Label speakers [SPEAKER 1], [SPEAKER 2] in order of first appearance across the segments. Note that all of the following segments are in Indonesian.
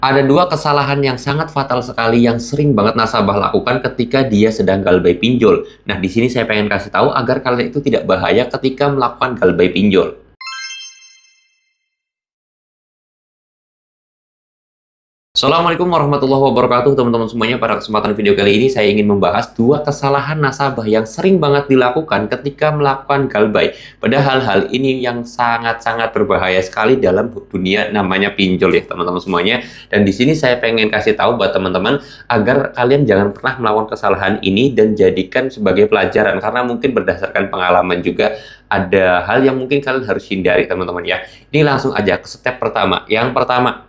[SPEAKER 1] Ada dua kesalahan yang sangat fatal sekali yang sering banget nasabah lakukan ketika dia sedang galbay pinjol. Nah, di sini saya pengen kasih tahu agar kalian itu tidak bahaya ketika melakukan galbay pinjol. Assalamualaikum warahmatullahi wabarakatuh teman-teman semuanya. Pada kesempatan video kali ini saya ingin membahas dua kesalahan nasabah yang sering banget dilakukan ketika melakukan galbay. Padahal hal ini yang sangat-sangat berbahaya sekali dalam dunia namanya pinjol ya teman-teman semuanya. Dan di sini saya pengen kasih tahu buat teman-teman agar kalian jangan pernah melakukan kesalahan ini dan jadikan sebagai pelajaran, karena mungkin berdasarkan pengalaman juga ada hal yang mungkin kalian harus hindari teman-teman ya. Ini langsung aja ke step pertama. Yang pertama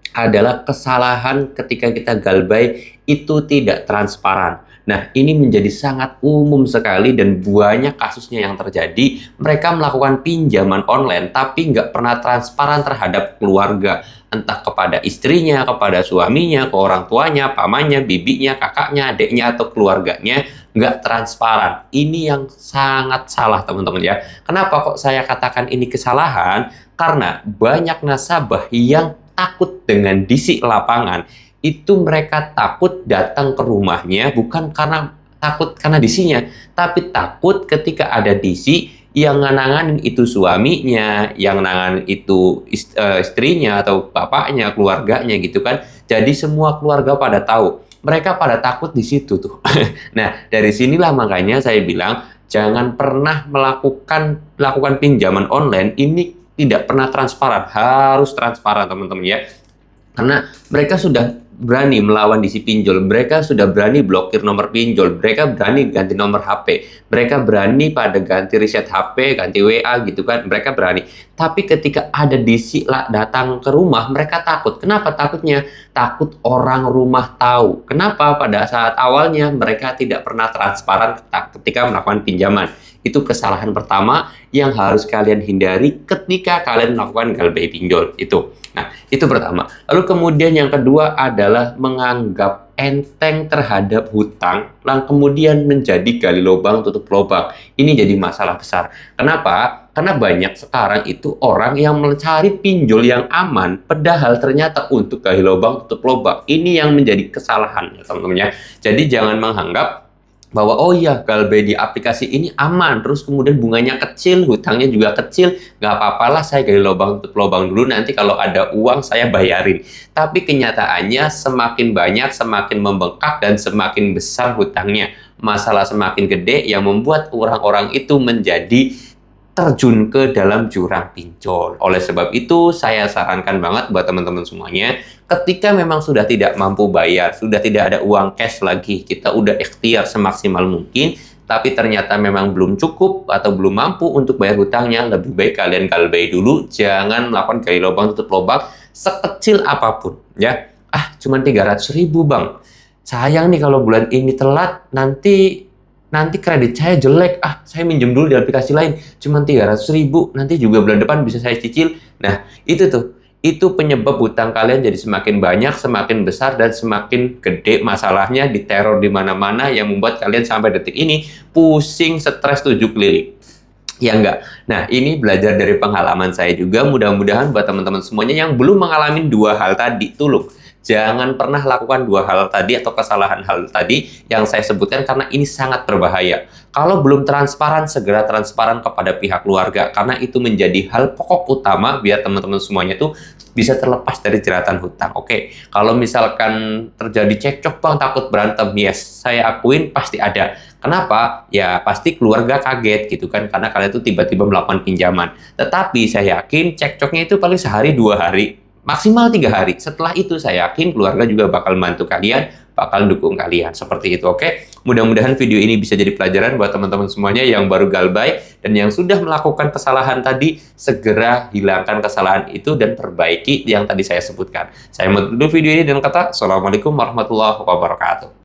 [SPEAKER 1] adalah kesalahan ketika kita galbay itu tidak transparan. Nah, ini menjadi sangat umum sekali dan banyak kasusnya yang terjadi. Mereka melakukan pinjaman online tapi nggak pernah transparan terhadap keluarga. Entah kepada istrinya, kepada suaminya, ke orang tuanya, pamannya, bibinya, kakaknya, adiknya, atau keluarganya. Nggak transparan. Ini yang sangat salah teman-teman ya. Kenapa kok saya katakan ini kesalahan? Karena banyak nasabah yang takut dengan disi lapangan. Itu mereka takut datang ke rumahnya bukan karena takut karena disinya, tapi takut ketika ada disi yang nanganin itu suaminya, yang nanganin itu istrinya atau bapaknya, keluarganya gitu kan. Jadi semua keluarga pada tahu. Mereka pada takut di situ tuh. Nah, dari sinilah makanya saya bilang jangan pernah melakukan pinjaman online ini tidak pernah transparan. Harus transparan teman-teman ya, karena mereka sudah berani melawan disi pinjol, mereka sudah berani blokir nomor pinjol, mereka berani ganti nomor HP, mereka berani pada ganti reset HP, ganti WA gitu kan, mereka berani. Tapi ketika ada disi datang ke rumah, mereka takut. Kenapa takutnya? Takut orang rumah tahu. Kenapa? Pada saat awalnya mereka tidak pernah transparan ketika melakukan pinjaman. Itu kesalahan pertama yang harus kalian hindari ketika kalian melakukan galbay pinjol itu. Nah, itu pertama. Lalu kemudian yang kedua adalah menganggap enteng terhadap hutang, lalu kemudian menjadi gali lubang tutup lubang. Ini jadi masalah besar. Kenapa? Karena banyak sekarang itu orang yang mencari pinjol yang aman, padahal ternyata untuk gali lubang tutup lubang. Ini yang menjadi kesalahan ya teman-teman ya. Jadi jangan menganggap bahwa oh iya galbay di aplikasi ini aman, terus kemudian bunganya kecil, hutangnya juga kecil, nggak apa-apalah saya gali lubang tutup lubang dulu, nanti kalau ada uang saya bayarin. Tapi kenyataannya semakin banyak, semakin membengkak, dan semakin besar hutangnya. Masalah semakin gede yang membuat orang-orang itu menjadi terjun ke dalam jurang pinjol. Oleh sebab itu, saya sarankan banget buat teman-teman semuanya, ketika memang sudah tidak mampu bayar, sudah tidak ada uang cash lagi, kita udah ikhtiar semaksimal mungkin, tapi ternyata memang belum cukup atau belum mampu untuk bayar hutangnya, lebih baik kalian galbay dulu, jangan melakukan gali lubang tutup lubang sekecil apapun, ya. Ah, cuma 300.000 bang. Sayang nih kalau bulan ini telat, nanti kredit saya jelek, saya minjem dulu di aplikasi lain, cuma 300.000, nanti juga bulan depan bisa saya cicil. Nah, itu penyebab hutang kalian jadi semakin banyak, semakin besar, dan semakin gede masalahnya, diteror di mana-mana, yang membuat kalian sampai detik ini pusing, stres, 7 keliling. Ya enggak. Nah, ini belajar dari pengalaman saya juga, mudah-mudahan buat teman-teman semuanya yang belum mengalami dua hal tadi, tolong jangan pernah lakukan dua hal tadi atau kesalahan hal tadi yang saya sebutkan, karena ini sangat berbahaya. Kalau belum transparan, segera transparan kepada pihak keluarga, karena itu menjadi hal pokok utama biar teman-teman semuanya tuh bisa terlepas dari jeratan hutang. Oke, kalau misalkan terjadi cekcok bang, takut berantem, yes, saya akuin pasti ada. Kenapa? Ya pasti keluarga kaget gitu kan, karena kalian tuh tiba-tiba melakukan pinjaman. Tetapi saya yakin cekcoknya itu paling sehari 2 hari, maksimal 3 hari. Setelah itu saya yakin keluarga juga bakal bantu kalian, bakal dukung kalian. Seperti itu, oke? Mudah-mudahan video ini bisa jadi pelajaran buat teman-teman semuanya yang baru galbay dan yang sudah melakukan kesalahan tadi, segera hilangkan kesalahan itu dan perbaiki yang tadi saya sebutkan. Saya menutup video ini dengan kata Assalamualaikum warahmatullahi wabarakatuh.